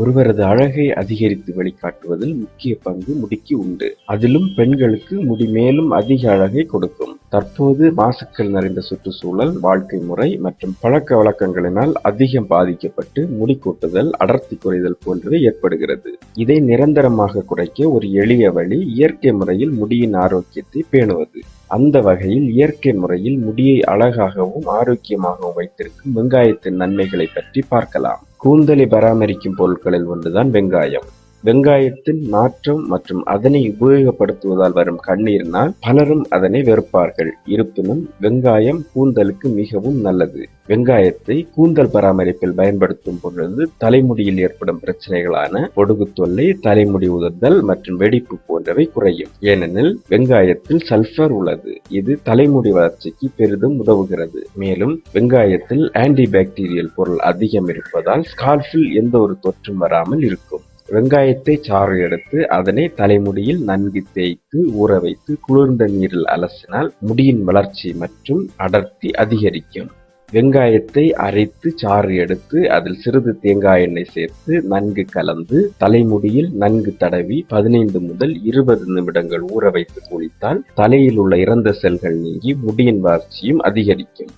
ஒருவரது அழகை அதிகரித்து வெளிக்காட்டுவதில் முக்கிய பங்கு முடிக்கு உண்டு. அதிலும் பெண்களுக்கு முடி மேலும் அதிக அழகை கொடுக்கும். தற்போது மாசுக்கள் நிறைந்த சுற்றுச்சூழல், வாழ்க்கை முறை மற்றும் பழக்க வழக்கங்களினால் அதிகம் பாதிக்கப்பட்டு முடி கொட்டுதல், அடர்த்தி குறைதல் போன்றவை ஏற்படுகிறது. இதை நிரந்தரமாக குறைக்க ஒரு எளிய வழி இயற்கை முறையில் முடியின் ஆரோக்கியத்தை பேணுவது. அந்த வகையில் இயற்கை முறையில் முடியை அழகாகவும் ஆரோக்கியமாகவும் வைத்திருக்கும் வெங்காயத்தின் நன்மைகளை பற்றி பார்க்கலாம். கூந்தலை பராமரிக்கும் பொருட்களில் ஒன்றுதான் வெங்காயம். வெங்காயத்தின் நாற்றம் மற்றும் அதனை உபயோகப்படுத்துவதால் வரும் கண்ணீரினால் பலரும் அதனை வெறுப்பார்கள். இருப்பினும் வெங்காயம் கூந்தலுக்கு மிகவும் நல்லது. வெங்காயத்தை கூந்தல் பராமரிப்பில் பயன்படுத்தும் பொழுது தலைமுடியில் ஏற்படும் பிரச்சனைகளான பொடுகு தொல்லை, தலைமுடி உதிர்தல் மற்றும் வெடிப்பு போன்றவை குறையும். ஏனெனில் வெங்காயத்தில் சல்பர் உள்ளது. இது தலைமுடி வளர்ச்சிக்கு பெரிதும் உதவுகிறது. மேலும் வெங்காயத்தில் ஆன்டிபாக்டீரியல் பொருள் அதிகம் இருப்பதால் ஸ்கால்பில் எந்த ஒரு தொற்றும் வராமல் இருக்கும். வெங்காயத்தை சாறு எடுத்து அதனை தலைமுடியில் நன்கு தேய்த்து ஊற வைத்து குளிர்ந்த நீரில் அலசினால் முடியின் வளர்ச்சி மற்றும் அடர்த்தி அதிகரிக்கும். வெங்காயத்தை அரைத்து சாறு எடுத்து அதில் சிறிது தேங்காய் எண்ணெய் சேர்த்து நன்கு கலந்து தலைமுடியில் நன்கு தடவி 15 முதல் 20 நிமிடங்கள் ஊற வைத்து குளித்தால் தலையில் உள்ள இறந்த செல்கள் நீங்கி முடியின் வளர்ச்சியும் அதிகரிக்கும்.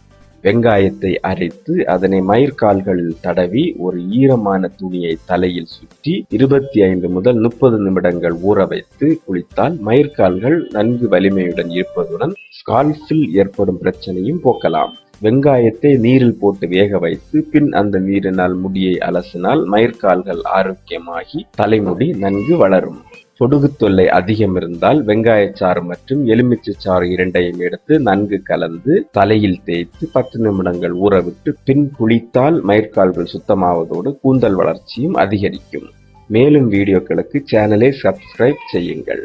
வெங்காயத்தை அரைத்து அதனை மயிர்கால்களில் தடவி ஒரு ஈரமான துணியை தலையில் சுற்றி 25 முதல் 30 நிமிடங்கள் ஊற வைத்து குளித்தால் மயிர்கால்கள் நன்கு வலிமையுடன் இருப்பதுடன் ஸ்கால்பில் ஏற்படும் பிரச்சனையும் போக்கலாம். வெங்காயத்தை நீரில் போட்டு வேக வைத்து பின் அந்த நீரினால் முடியை அலசினால் மயிர்கால்கள் ஆரோக்கியமாகி தலைமுடி நன்கு வளரும். பொடுகு தொல்லை அதிகம் இருந்தால் வெங்காயச்சாறு மற்றும் எலுமிச்சை சாறு இரண்டையும் எடுத்து நன்கு கலந்து தலையில் தேய்த்து 10 நிமிடங்கள் ஊறவிட்டு பின் குளித்தால் மயிர்கால்கள் சுத்தமாவதோடு கூந்தல் வளர்ச்சியும் அதிகரிக்கும். மேலும் வீடியோக்களுக்கு சேனலை சப்ஸ்கிரைப் செய்யுங்கள்.